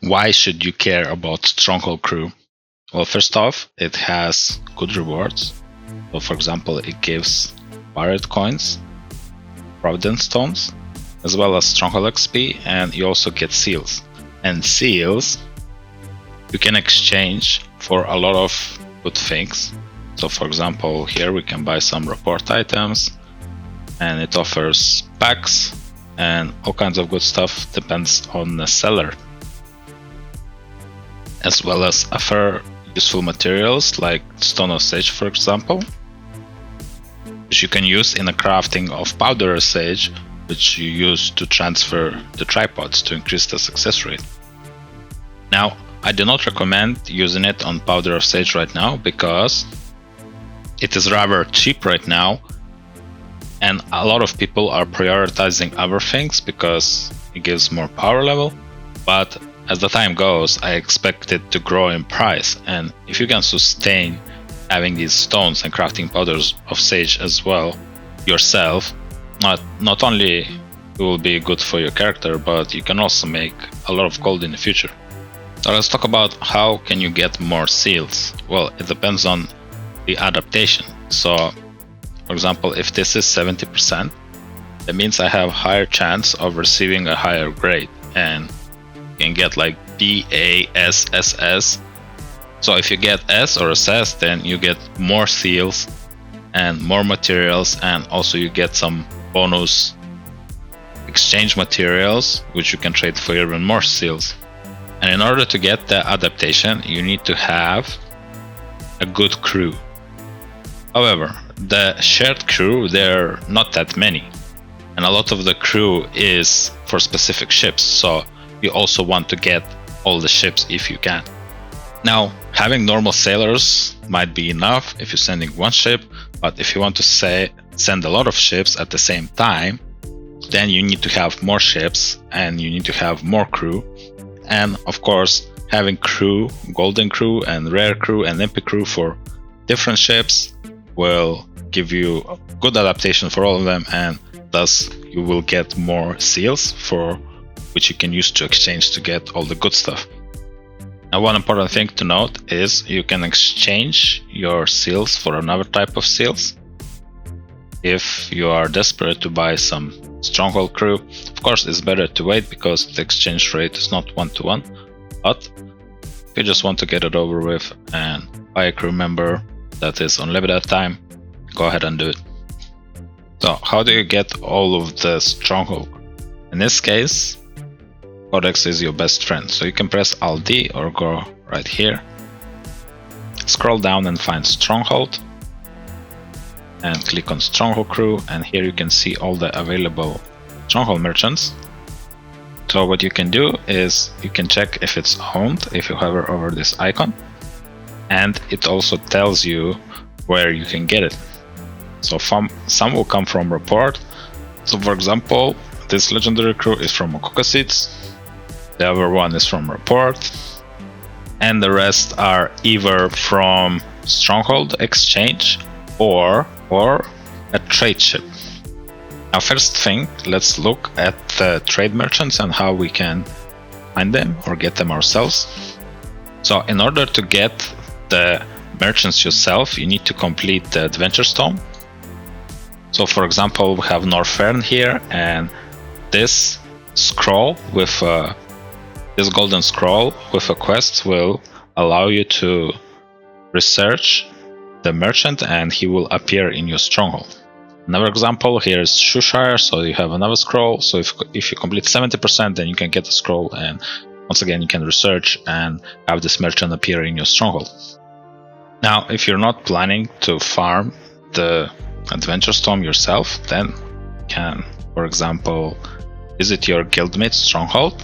Why should you care about Stronghold crew? Well, first off, it has good rewards. So for example, it gives pirate coins, providence stones, as well as Stronghold XP, and you also get seals. And seals you can exchange for a lot of good things. So for example, here we can buy some report items, and it offers packs and all kinds of good stuff, depends on the seller. As well as other useful materials like Stone of Sage, for example, which you can use in the crafting of Powder Sage, which you use to transfer the tripods to increase the success rate. Now, I do not recommend using it on Powder of Sage right now because it is rather cheap right now, and a lot of people are prioritizing other things because it gives more power level. But as the time goes, I expect it to grow in price, and if you can sustain having these stones and crafting powders of sage as well yourself, not only it will be good for your character, but you can also make a lot of gold in the future. So let's talk about how can you get more seals. Well, it depends on the adaptation. So for example, if this is 70%, that means I have higher chance of receiving a higher grade, and you can get like B, A, S, SS. So if you get S or SS, then you get more seals and more materials, and also you get some bonus exchange materials which you can trade for even more seals. And in order to get the adaptation, you need to have a good crew. However, the shared crew, they're not that many, and a lot of the crew is for specific ships, so you also want to get all the ships if you can. Now, having normal sailors might be enough if you're sending one ship, but if you want to send a lot of ships at the same time, then you need to have more ships and you need to have more crew. And of course, having crew, golden crew and rare crew and epic crew for different ships will give you a good adaptation for all of them, and thus you will get more seals for which you can use to exchange to get all the good stuff. Now, one important thing to note is you can exchange your seals for another type of seals. If you are desperate to buy some Stronghold crew, of course it's better to wait because the exchange rate is not 1-to-1, but if you just want to get it over with and buy a crew member that is on limited time, go ahead and do it. So how do you get all of the Stronghold? In this case, Codex is your best friend, so you can press Alt D or go right here, scroll down and find Stronghold, and click on Stronghold crew, and here you can see all the available Stronghold merchants. So what you can do is you can check if it's owned if you hover over this icon, and it also tells you where you can get it. So some will come from report. So for example, this legendary crew is from Aquisition, the other one is from report, and the rest are either from Stronghold exchange or a trade ship. Now, first thing, let's look at the trade merchants and how we can find them or get them ourselves. So in order to get the merchants yourself, you need to complete the Adventure Stone. So for example, we have Northern here, and this scroll with this golden scroll with a quest will allow you to research the merchant and he will appear in your stronghold. Another example here is Shoeshire, so you have another scroll. So if you complete 70%, then you can get the scroll, and once again you can research and have this merchant appear in your stronghold. Now, if you're not planning to farm the Adventure Storm yourself, then you can, for example, visit your guildmate's stronghold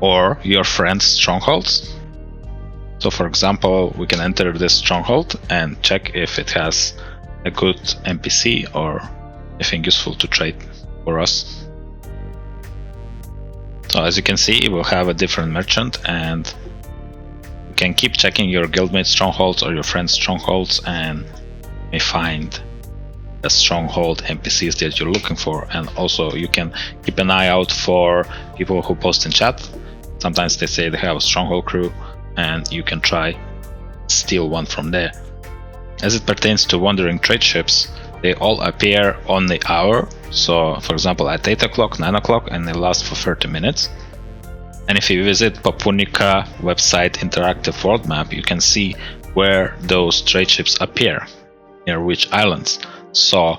or your friend's strongholds. So for example, we can enter this stronghold and check if it has a good NPC or anything useful to trade for us. So as you can see, we'll have a different merchant, and you can keep checking your guildmate strongholds or your friend's strongholds, and you may find the stronghold NPCs that you're looking for. And also you can keep an eye out for people who post in chat, Sometimes they say they have a Stronghold crew, and you can try steal one from there. As it pertains to wandering trade ships, they all appear on the hour, so for example at 8 o'clock, 9 o'clock, and they last for 30 minutes. And if you visit Papunica website interactive world map, you can see where those trade ships appear, near which islands. So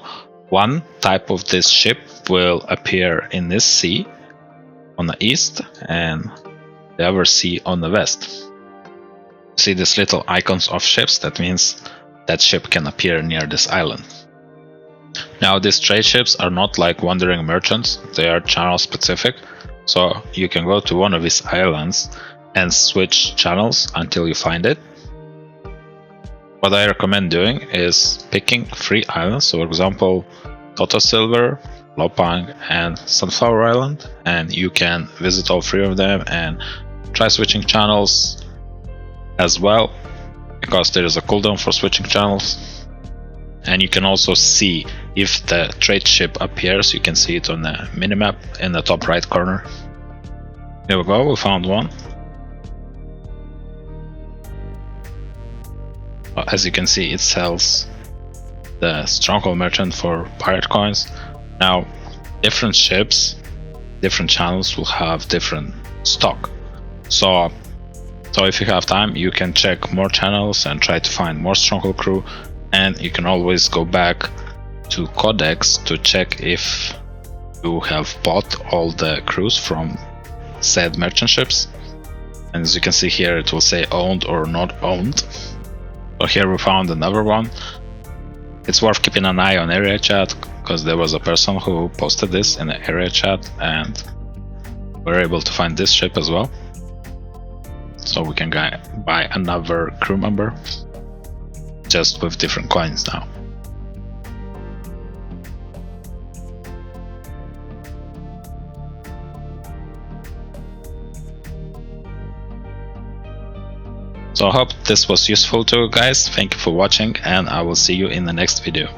one type of this ship will appear in this sea on the east and the other sea on the west. See these little icons of ships? That means that ship can appear near this island. Now these trade ships are not like wandering merchants, they are channel specific, so you can go to one of these islands and switch channels until you find it. What I recommend doing is picking 3 islands, so for example Toto Silver, Lopang and Sunflower Island, and you can visit all 3 of them and try switching channels as well, because there is a cooldown for switching channels. And you can also see if the trade ship appears, you can see it on the minimap in the top right corner. Here we go, we found one. As you can see, it sells the Stronghold merchant for pirate coins. Now, different ships, different channels will have different stock. So if you have time, you can check more channels and try to find more Stronghold crew. And you can always go back to Codex to check if you have bought all the crews from said merchant ships. And as you can see here, it will say owned or not owned. So here we found another one. It's worth keeping an eye on area chat, because there was a person who posted this in the area chat and we're able to find this ship as well. So we can buy another crew member, just with different coins now. So I hope this was useful to you guys. Thank you for watching, and I will see you in the next video.